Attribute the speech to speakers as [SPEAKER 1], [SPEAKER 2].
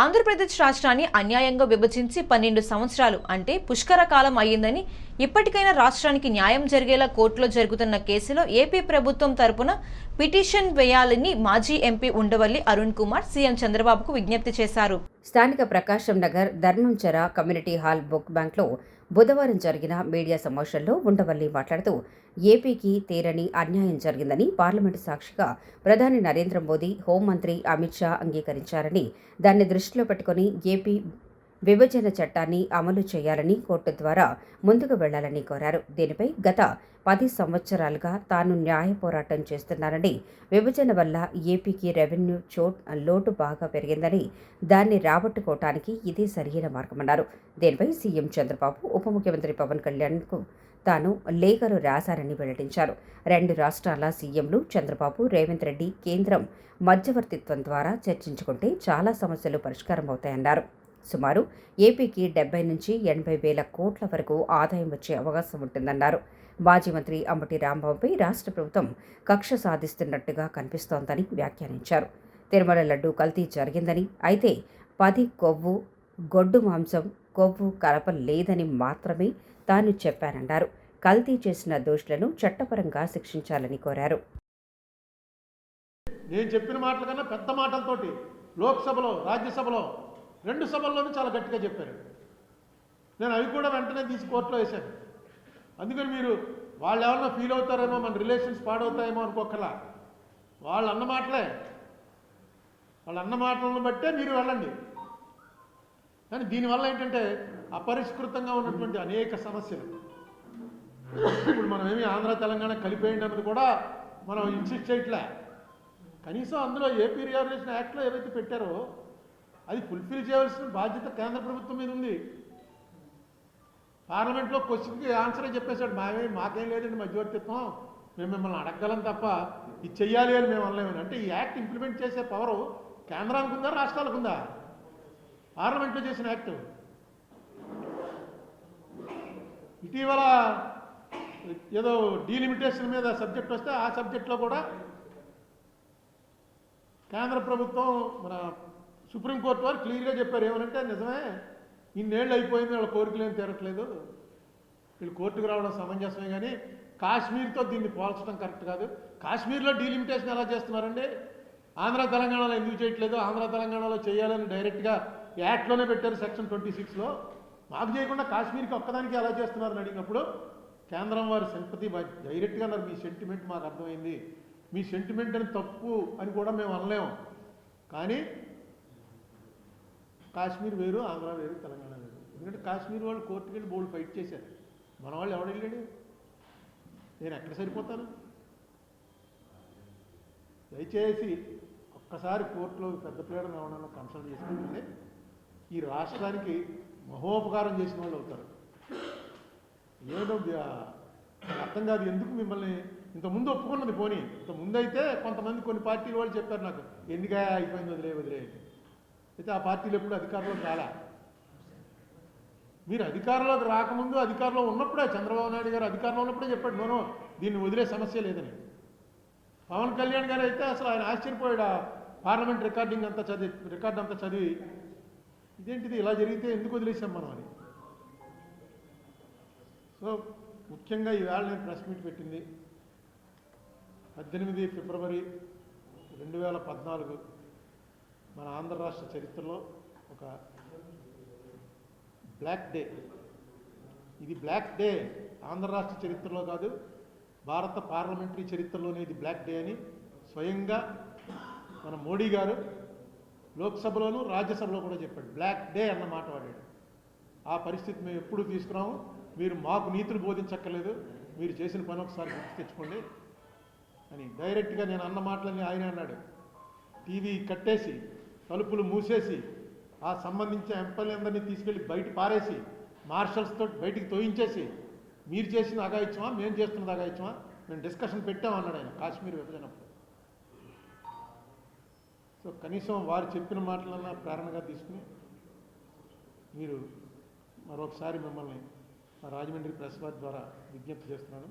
[SPEAKER 1] ఆంధ్రప్రదేశ్ రాష్ట్రాన్ని అన్యాయంగా విభజించి 12 సంవత్సరాలు అంటే పుష్కర కాలం అయ్యిందని, ఇప్పటికైనా రాష్ట్రానికి న్యాయం జరిగేలా కోర్టులో జరుగుతున్న కేసులో ఏపీ ప్రభుత్వం తరపున పిటిషన్ వేయాలని మాజీ ఎంపీ ఉండవల్లి అరుణ్ కుమార్ సీఎం చంద్రబాబుకు విజ్ఞప్తి చేశారు.
[SPEAKER 2] స్థానిక ప్రకాశం నగర్ ధర్మంచర కమ్యూనిటీ హాల్ బుక్ బ్యాంక్లో బుధవారం జరిగిన మీడియా సమావేశంలో ఉండవల్లి మాట్లాడుతూ ఏపీకి తీరని అన్యాయం జరిగిందని పార్లమెంటు సాక్షిగా ప్రధాని నరేంద్ర మోదీ, హోంమంత్రి అమిత్ షా అంగీకరించారని, దాన్ని దృష్టిలో పెట్టుకుని ఏపీ విభజన చట్టాన్ని అమలు చేయాలని కోర్టు ద్వారా ముందుకు వెళ్లాలని కోరారు. దీనిపై గత 10 సంవత్సరాలుగా తాను న్యాయ పోరాటం చేస్తున్నానని, విభజన వల్ల ఏపీకి రెవెన్యూ లోటు బాగా పెరిగిందని, దాన్ని రాబట్టుకోవటానికి ఇదే సరైన మార్గమన్నారు. దీనిపై సీఎం చంద్రబాబు, ఉప ముఖ్యమంత్రి పవన్ కళ్యాణ్కు తాను లేఖలు రాశారని వెల్లడించారు. 2 రాష్ట్రాల సీఎంలు చంద్రబాబు, రేవంత్ రెడ్డి కేంద్రం మధ్యవర్తిత్వం ద్వారా చర్చించుకుంటే చాలా సమస్యలు పరిష్కారం అవుతాయన్నారు. సుమారు ఏపీకి 70 నుంచి 80 వేల కోట్ల వరకు ఆదాయం వచ్చే అవకాశం ఉంటుందన్నారు. మాజీ మంత్రి అంబటి రాంబాబుపై రాష్ట్ర ప్రభుత్వం కక్ష సాధిస్తున్నట్టుగా కనిపిస్తోందని వ్యాఖ్యానించారు. తిరుమల లడ్డూ కల్తీ జరిగిందని, అయితే 10 గొడ్డు మాంసం కొవ్వు కలపలేదని మాత్రమే తాను చెప్పానన్నారు. కల్తీ చేసిన దోషులను చట్టపరంగా శిక్షించాలని కోరారు.
[SPEAKER 3] నేను చెప్పిన మాటల కన్నా పెద్ద మాటలతోటి లోక్సభలో, రాజ్యసభలో 2 సభల్లోనూ చాలా గట్టిగా చెప్పారు. నేను అవి కూడా వెంటనే తీసి కోర్టులో వేశాను. అందుకని మీరు వాళ్ళు ఎవరన్నా ఫీల్ అవుతారేమో, మన రిలేషన్స్ పాడవుతాయేమో అనుకోకలా. వాళ్ళు అన్న మాటలను బట్టే మీరు వెళ్ళండి. కానీ దీనివల్ల ఏంటంటే అపరిష్కృతంగా ఉన్నటువంటి అనేక సమస్యలు, ఇప్పుడు మనం ఏమి ఆంధ్ర తెలంగాణ కలిపేయండి అన్నది కూడా మనం ఇన్సిస్ట్ చేయట్లే. కనీసం అందులో ఏపీ రియాబిలిటేషన్ యాక్ట్లో ఏవైతే పెట్టారో అది ఫుల్ఫిల్ చేయవలసిన బాధ్యత కేంద్ర ప్రభుత్వం మీద ఉంది. పార్లమెంట్లో క్వశ్చన్కి ఆన్సరే చెప్పేశాడు, మాకేం లేదండి మధ్యవర్తిత్వం, మేము మిమ్మల్ని అడగగలం తప్ప ఇది చెయ్యాలి అని మేము అనలేమని. అంటే ఈ యాక్ట్ ఇంప్లిమెంట్ చేసే పవరు కేంద్రానికి ఉందా, రాష్ట్రాలకు ఉందా? పార్లమెంట్లో చేసిన యాక్ట్. ఇటీవల ఏదో డీలిమిటేషన్ మీద సబ్జెక్ట్ వస్తే ఆ సబ్జెక్ట్లో కూడా కేంద్ర ప్రభుత్వం, మన సుప్రీంకోర్టు వారు క్లియర్గా చెప్పారు. ఏమనంటే నిజమే, ఇన్నేళ్ళు అయిపోయింది, వాళ్ళ కోరికలు ఏం తీరట్లేదు, వీళ్ళు కోర్టుకు రావడం సమంజసమే, కానీ కాశ్మీర్తో దీన్ని పోల్చడం కరెక్ట్ కాదు. కాశ్మీర్లో డీలిమిటేషన్ ఎలా చేస్తున్నారండి? ఆంధ్ర తెలంగాణలో ఎందుకు చేయట్లేదు? ఆంధ్ర తెలంగాణలో చేయాలని డైరెక్ట్గా యాక్ట్లోనే పెట్టారు సెక్షన్ 26లో. మాకు చేయకుండా కాశ్మీర్కి ఒక్కదానికి ఎలా చేస్తున్నారని అడిగినప్పుడు కేంద్రం వారి సింపతి డైరెక్ట్గా అన్నారు, మీ సెంటిమెంట్ మాకు అర్థమైంది, మీ సెంటిమెంట్ అని తప్పు అని కూడా మేము అనలేము, కానీ కాశ్మీర్ వేరు, ఆంధ్ర వేరు, తెలంగాణ వేరు. ఎందుకంటే కాశ్మీర్ వాళ్ళు కోర్టుకి వెళ్ళి బోల్డ్ ఫైట్ చేశారు, మన వాళ్ళు ఎవడు వెళ్ళాడు? నేను ఎక్కడ సరిపోతాను? దయచేసి ఒక్కసారి కోర్టులో పెద్ద ప్లేయర్ని ఎవడన్నా కన్సల్ట్ చేసుకుంటే ఈ రాష్ట్రానికి మహోపకారం చేసిన వాళ్ళు అవుతారు. ఏదో అర్థం కాదు ఎందుకు మిమ్మల్ని ఇంతకుముందు ఒప్పుకున్నది. పోనీ ఇంతకుముందు అయితే కొంతమంది కొన్ని పార్టీల వాళ్ళు చెప్పారు నాకు, ఎందుగా అయిపోయింది వదిలే అయితే ఆ పార్టీలు ఎప్పుడు అధికారంలోకి రాలే. మీరు అధికారంలోకి రాకముందు, అధికారంలో ఉన్నప్పుడే చంద్రబాబు నాయుడు గారు అధికారంలో ఉన్నప్పుడే చెప్పాడు, నోనో దీన్ని వదిలే సమస్య లేదని. పవన్ కళ్యాణ్ గారు అయితే అసలు ఆయన ఆశ్చర్యపోయాడు, పార్లమెంట్ రికార్డు అంతా చదివి ఇదేంటిది ఇలా జరిగితే ఎందుకు వదిలేసాం మనం అని. సో ముఖ్యంగా ఈవేళ నేను ప్రెస్ మీట్ పెట్టింది 18 ఫిబ్రవరి 2014 మన ఆంధ్ర రాష్ట్ర చరిత్రలో ఒక బ్లాక్ డే. ఇది బ్లాక్ డే ఆంధ్ర రాష్ట్ర చరిత్రలో కాదు, భారత పార్లమెంటరీ చరిత్రలోనే ఇది బ్లాక్ డే అని స్వయంగా మన మోడీ గారు లోక్సభలోను రాజ్యసభలో కూడా చెప్పాడు. బ్లాక్ డే అన్న మాట వాడాడు. ఆ పరిస్థితి మేము ఎప్పుడు తీసుకురాము, మీరు మాకు నీతులు బోధించక్కర్లేదు, మీరు చేసిన పని ఒకసారి గుర్తు తెచ్చుకోండి అని డైరెక్ట్గా నేను అన్న మాటలని ఆయన అన్నాడు. టీవీ కట్టేసి, తలుపులు మూసేసి, ఆ సంబంధించిన ఎంపీలందరినీ తీసుకెళ్ళి బయట పారేసి, మార్షల్స్తో బయటికి తోయించేసి, మీరు చేసిన అఘాయిత్యమా, మేము చేస్తున్నది అఘాయిత్యమా, మేము డిస్కషన్ పెట్టామన్నాడు ఆయన కాశ్మీర్ విభజనప్పుడు. సో కనీసం వారు చెప్పిన మాటలన్నా ప్రేరణగా తీసుకుని మీరు మరొకసారి మిమ్మల్ని రాజమండ్రి ప్రెస్ వారి ద్వారా విజ్ఞప్తి చేస్తున్నాను.